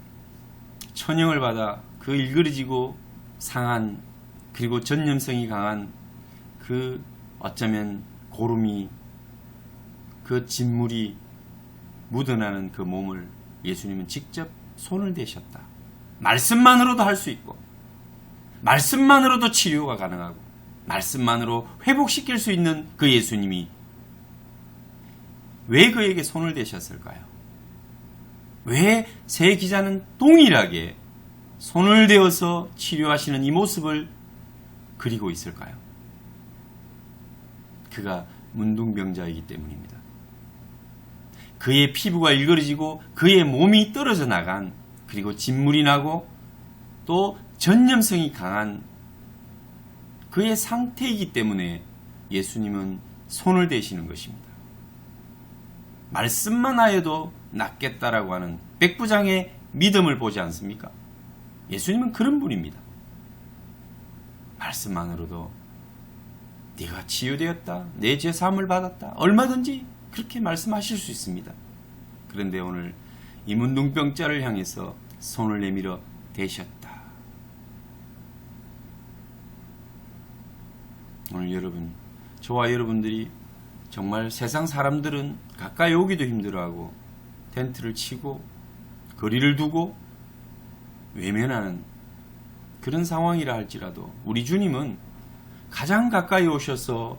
천형을 받아 그 일그러지고 상한 그리고 전염성이 강한 그 어쩌면 고름이 그 진물이 묻어나는 그 몸을 예수님은 직접 손을 대셨다. 말씀만으로도 할 수 있고 말씀만으로도 치료가 가능하고 말씀만으로 회복시킬 수 있는 그 예수님이 왜 그에게 손을 대셨을까요? 왜 세 기자는 동일하게 손을 대어서 치료하시는 이 모습을 그리고 있을까요? 그가 문둥병자이기 때문입니다. 그의 피부가 일그러지고 그의 몸이 떨어져 나간 그리고 진물이 나고 또 전염성이 강한 그의 상태이기 때문에 예수님은 손을 대시는 것입니다. 말씀만 하여도 낫겠다라고 하는 백부장의 믿음을 보지 않습니까? 예수님은 그런 분입니다. 말씀만으로도 네가 치유되었다, 내 죄 사함을 받았다, 얼마든지 그렇게 말씀하실 수 있습니다. 그런데 오늘 이 문둥병자를 향해서 손을 내밀어 대셨다. 오늘 여러분, 저와 여러분들이 정말 세상 사람들은 가까이 오기도 힘들어하고 텐트를 치고 거리를 두고 외면하는 그런 상황이라 할지라도 우리 주님은 가장 가까이 오셔서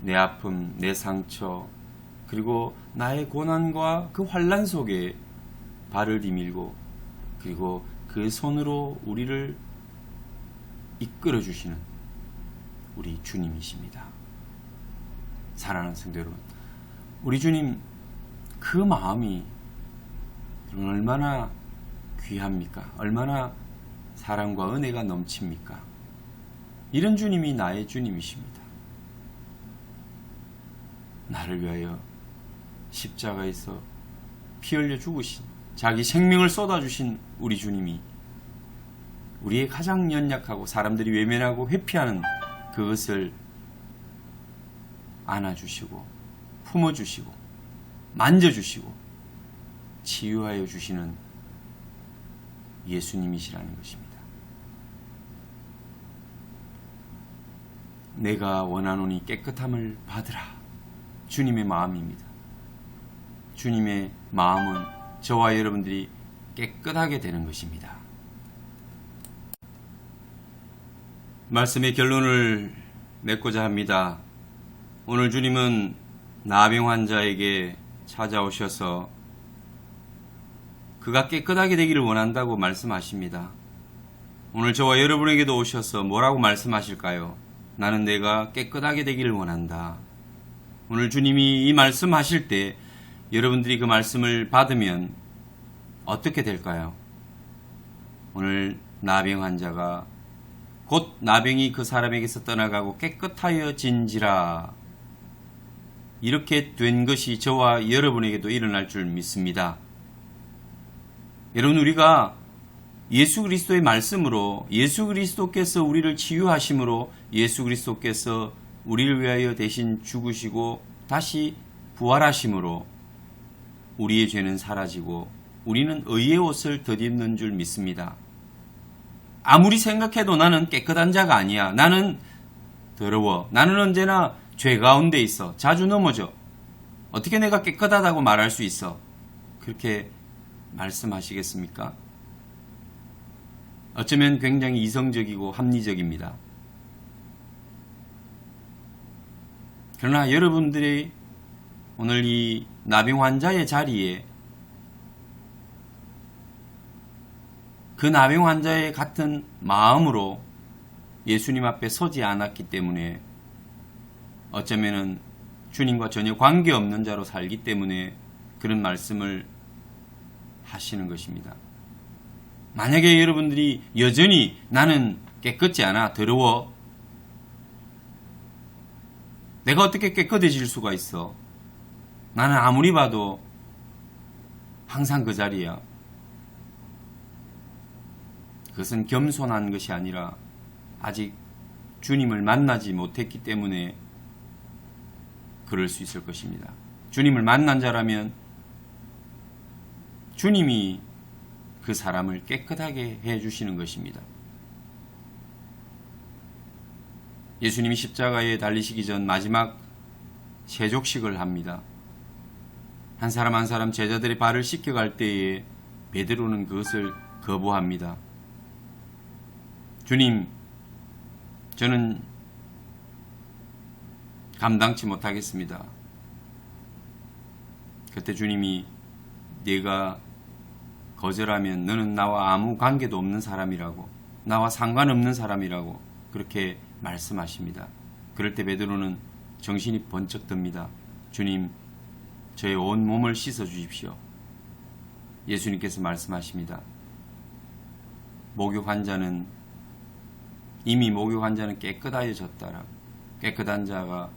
내 아픔, 내 상처, 그리고 나의 고난과 그 환난 속에 발을 디밀고 그리고 그 손으로 우리를 이끌어 주시는 우리 주님이십니다. 사랑하는 성도 여러분, 우리 주님 그 마음이 얼마나 귀합니까? 얼마나 사랑과 은혜가 넘칩니까? 이런 주님이 나의 주님이십니다. 나를 위하여 십자가에서 피 흘려 죽으신, 자기 생명을 쏟아주신 우리 주님이 우리의 가장 연약하고 사람들이 외면하고 회피하는 그것을 안아주시고 품어주시고 만져주시고 치유하여 주시는 예수님이시라는 것입니다. 내가 원하노니 깨끗함을 받으라. 주님의 마음입니다. 주님의 마음은 저와 여러분들이 깨끗하게 되는 것입니다. 말씀의 결론을 맺고자 합니다. 오늘 주님은 나병 환자에게 찾아오셔서 그가 깨끗하게 되기를 원한다고 말씀하십니다. 오늘 저와 여러분에게도 오셔서 뭐라고 말씀하실까요? 나는 내가 깨끗하게 되기를 원한다. 오늘 주님이 이 말씀하실 때 여러분들이 그 말씀을 받으면 어떻게 될까요? 오늘 나병 환자가 곧 나병이 그 사람에게서 떠나가고 깨끗하여진지라, 이렇게 된 것이 저와 여러분에게도 일어날 줄 믿습니다. 여러분, 우리가 예수 그리스도의 말씀으로, 예수 그리스도께서 우리를 치유하심으로, 예수 그리스도께서 우리를 위하여 대신 죽으시고 다시 부활하심으로 우리의 죄는 사라지고 우리는 의의 옷을 덧입는 줄 믿습니다. 아무리 생각해도 나는 깨끗한 자가 아니야. 나는 더러워. 나는 언제나 죄 가운데 있어. 자주 넘어져. 어떻게 내가 깨끗하다고 말할 수 있어? 그렇게 말씀하시겠습니까? 어쩌면 굉장히 이성적이고 합리적입니다. 그러나 여러분들이 오늘 이 나병 환자의 자리에 그 나병 환자의 같은 마음으로 예수님 앞에 서지 않았기 때문에, 어쩌면은 주님과 전혀 관계없는 자로 살기 때문에 그런 말씀을 하시는 것입니다. 만약에 여러분들이 여전히 나는 깨끗지 않아, 더러워, 내가 어떻게 깨끗해질 수가 있어, 나는 아무리 봐도 항상 그 자리야, 그것은 겸손한 것이 아니라 아직 주님을 만나지 못했기 때문에 그럴 수 있을 것입니다. 주님을 만난 자라면 주님이 그 사람을 깨끗하게 해주시는 것입니다. 예수님이 십자가에 달리시기 전 마지막 세족식을 합니다. 한 사람 한 사람 제자들의 발을 씻겨갈 때에 베드로는 그것을 거부합니다. 주님, 저는 감당치 못하겠습니다. 그때 주님이 네가 거절하면 너는 나와 아무 관계도 없는 사람이라고, 나와 상관없는 사람이라고 그렇게 말씀하십니다. 그럴 때 베드로는 정신이 번쩍 듭니다. 주님, 저의 온 몸을 씻어 주십시오. 예수님께서 말씀하십니다. 이미 목욕 환자는 깨끗하여졌다라고, 깨끗한 자가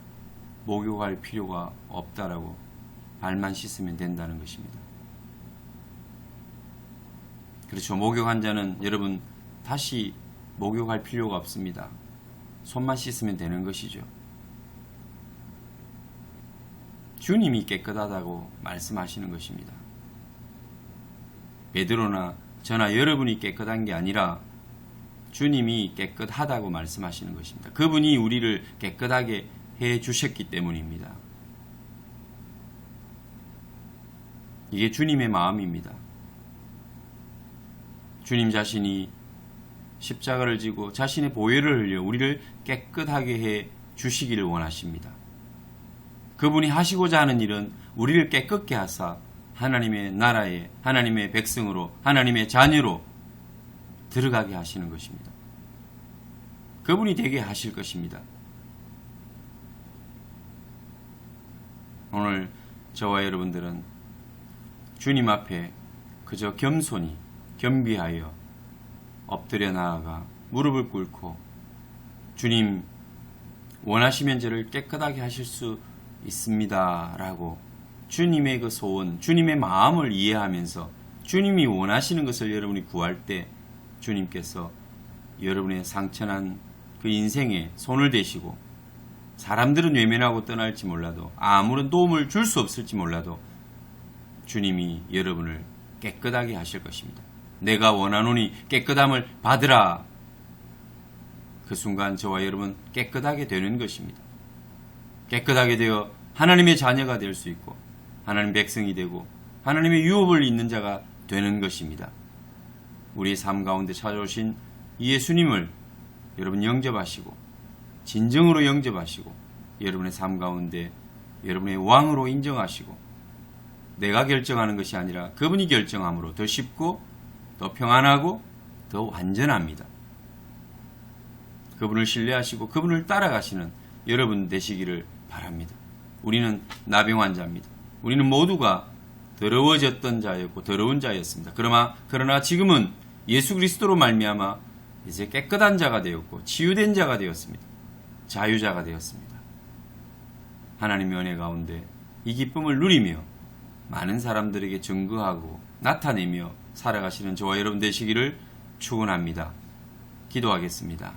목욕할 필요가 없다라고, 발만 씻으면 된다는 것입니다. 그렇죠. 목욕 환자는 여러분 다시 목욕할 필요가 없습니다. 손만 씻으면 되는 것이죠. 주님이 깨끗하다고 말씀하시는 것입니다. 베드로나 저나 여러분이 깨끗한 게 아니라 주님이 깨끗하다고 말씀하시는 것입니다. 그분이 우리를 깨끗하게 해 주셨기 때문입니다. 이게 주님의 마음입니다. 주님 자신이 십자가를 지고 자신의 보혈을 흘려 우리를 깨끗하게 해 주시기를 원하십니다. 그분이 하시고자 하는 일은 우리를 깨끗게 하사 하나님의 나라에, 하나님의 백성으로, 하나님의 자녀로 들어가게 하시는 것입니다. 그분이 되게 하실 것입니다. 오늘 저와 여러분들은 주님 앞에 그저 겸손히, 겸비하여 엎드려 나아가 무릎을 꿇고 주님, 원하시면 저를 깨끗하게 하실 수 있습니다 라고 주님의 그 소원, 주님의 마음을 이해하면서 주님이 원하시는 것을 여러분이 구할 때 주님께서 여러분의 상처난 그 인생에 손을 대시고, 사람들은 외면하고 떠날지 몰라도, 아무런 도움을 줄 수 없을지 몰라도 주님이 여러분을 깨끗하게 하실 것입니다. 내가 원하노니 깨끗함을 받으라. 그 순간 저와 여러분 깨끗하게 되는 것입니다. 깨끗하게 되어 하나님의 자녀가 될 수 있고 하나님 백성이 되고 하나님의 유업을 잇는 자가 되는 것입니다. 우리의 삶 가운데 찾아오신 예수님을 여러분 영접하시고 진정으로 영접하시고 여러분의 삶 가운데 여러분의 왕으로 인정하시고, 내가 결정하는 것이 아니라 그분이 결정함으로 더 쉽고 더 평안하고 더 완전합니다. 그분을 신뢰하시고 그분을 따라가시는 여러분 되시기를 바랍니다. 우리는 나병 환자입니다. 우리는 모두가 더러워졌던 자였고 더러운 자였습니다. 그러나 지금은 예수 그리스도로 말미암아 이제 깨끗한 자가 되었고 치유된 자가 되었습니다. 자유자가 되었습니다. 하나님의 은혜 가운데 이 기쁨을 누리며 많은 사람들에게 증거하고 나타내며 살아가시는 저와 여러분 되시기를 축원합니다. 기도하겠습니다.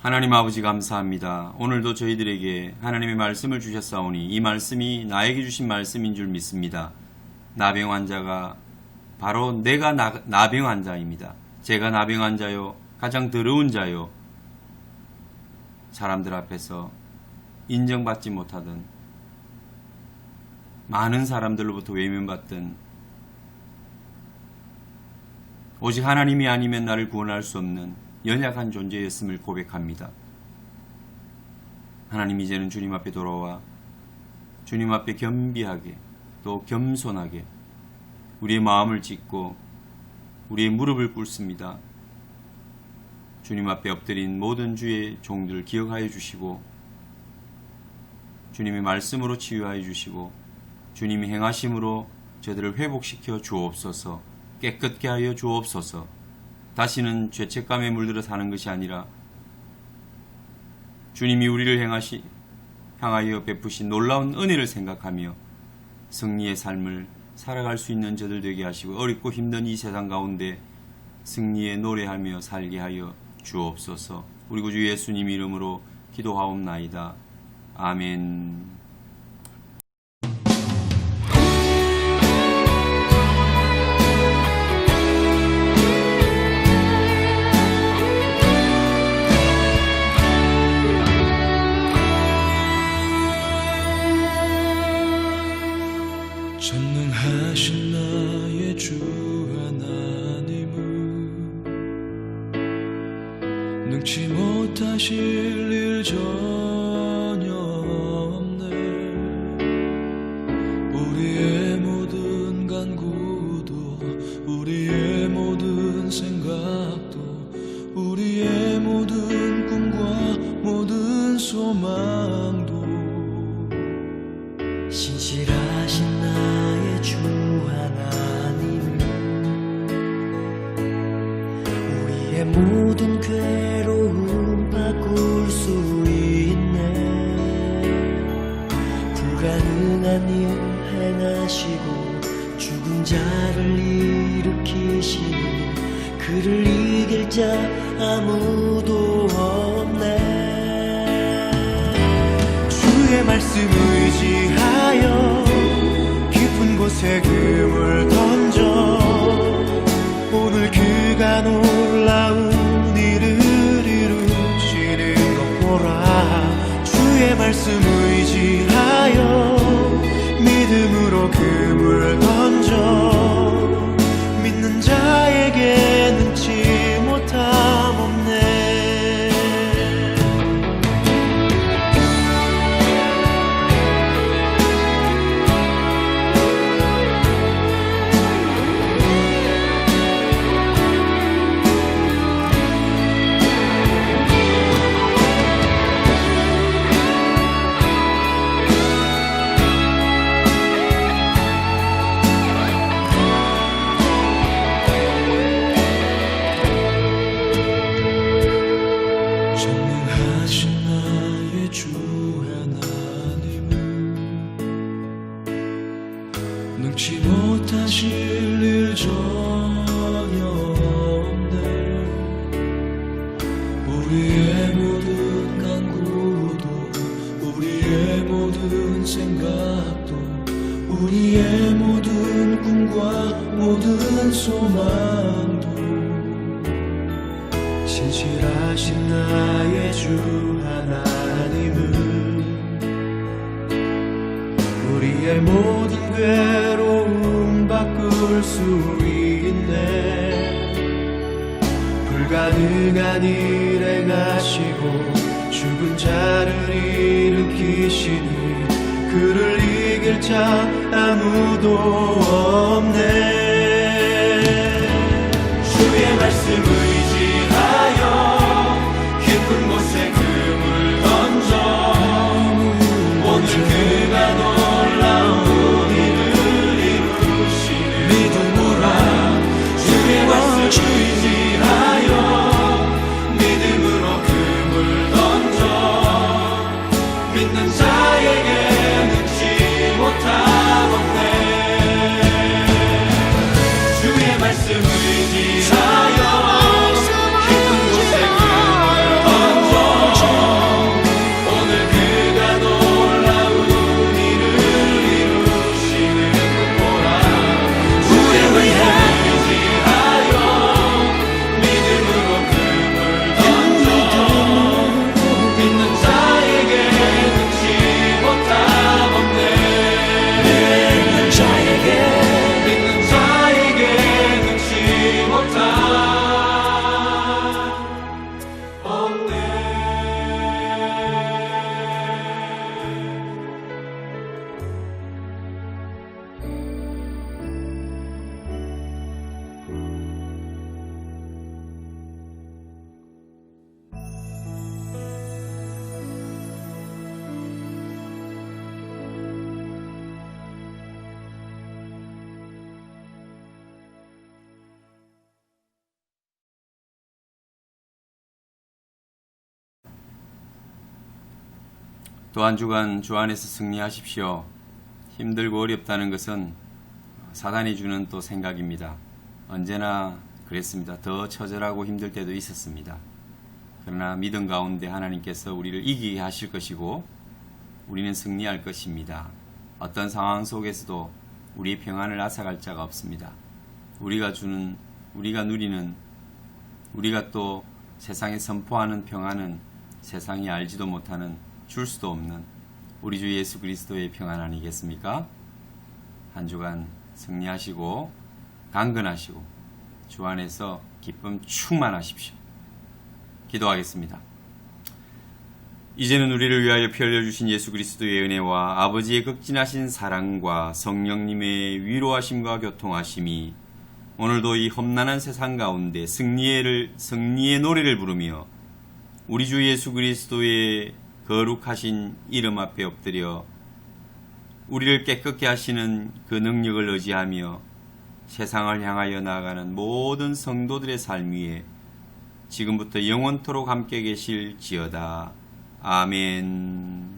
하나님 아버지 감사합니다. 오늘도 저희들에게 하나님의 말씀을 주셨사오니 이 말씀이 나에게 주신 말씀인 줄 믿습니다. 나병 환자가 바로 내가 나병 환자입니다. 제가 나병 환자요, 가장 더러운 자요, 사람들 앞에서 인정받지 못하던 많은 사람들로부터 외면받던 오직 하나님이 아니면 나를 구원할 수 없는 연약한 존재였음을 고백합니다. 하나님 이제는 주님 앞에 돌아와 주님 앞에 겸비하게 또 겸손하게 우리의 마음을 찢고 우리의 무릎을 꿇습니다. 주님 앞에 엎드린 모든 주의 종들 기억하여 주시고 주님의 말씀으로 치유하여 주시고 주님이 행하심으로 저들을 회복시켜 주옵소서. 깨끗게 하여 주옵소서. 다시는 죄책감에 물들어 사는 것이 아니라 주님이 우리를 향하여 베푸신 놀라운 은혜를 생각하며 승리의 삶을 살아갈 수 있는 저들 되게 하시고 어렵고 힘든 이 세상 가운데 승리의 노래하며 살게 하여 주옵소서. 우리 구주 예수님 이름으로 기도하옵나이다. 아멘. 전능하신 나의 주 하나님은 능치 못하실 일 전혀 없네. 우리의 모든 간구도 우리의 모든 생각도 우리의 모든 꿈과 모든 소망도 신실하신 나의 주 하나님은 우리의 모든 괴로움 바꿀 수 있네. 불가능한 일 행하시고 죽은 자를 일으키시니 그를 이길 자 아무도 없네. 주의 말씀 의지하여 깊은 곳에 금을 던져 오늘 그가 놀라운 일을 이루시는 것 보라. 주의 말씀 의지하여 믿음으로 금을 던져 믿는 자에게 능치 못함 없네. 전능하신 나의 주 하나님은 능치 못하실 일 전혀 없네. 우리의 모든 간구도 우리의 모든 생각도 우리의 모든 꿈과 모든 소망도 신실하신 나의 주 하나님은 우리의 모든 괴로움 바꿀 수 있네. 불가능한 일 행하시고 죽은 자를 일으키시니 그를 이길 자 아무도 없네. 주의 말씀 의지하여 말씀 의지하여 깊은 곳에 금을 던져 오늘 그가 놀라운 일을 이루시는 보라. 우리를 위해 의지하여 믿음으로 금을 던져 믿는 자에게 능치 못함 없네. 믿는 자에게 능치 못함 없네. 또 한 주간 주 안에서 승리하십시오. 힘들고 어렵다는 것은 사단이 주는 또 생각입니다. 언제나 그랬습니다. 더 처절하고 힘들 때도 있었습니다. 그러나 믿음 가운데 하나님께서 우리를 이기게 하실 것이고 우리는 승리할 것입니다. 어떤 상황 속에서도 우리의 평안을 앗아갈 자가 없습니다. 우리가 누리는, 우리가 또 세상에 선포하는 평안은 세상이 알지도 못하는, 줄 수도 없는 우리 주 예수 그리스도의 평안 아니겠습니까? 한 주간 승리하시고 강건하시고 주 안에서 기쁨 충만하십시오. 기도하겠습니다. 이제는 우리를 위하여 피 흘려주신 예수 그리스도의 은혜와 아버지의 극진하신 사랑과 성령님의 위로하심과 교통하심이 오늘도 이 험난한 세상 가운데 승리의 노래를 부르며 우리 주 예수 그리스도의 거룩하신 이름 앞에 엎드려 우리를 깨끗게 하시는 그 능력을 의지하며 세상을 향하여 나아가는 모든 성도들의 삶 위에 지금부터 영원토록 함께 계실지어다. 아멘.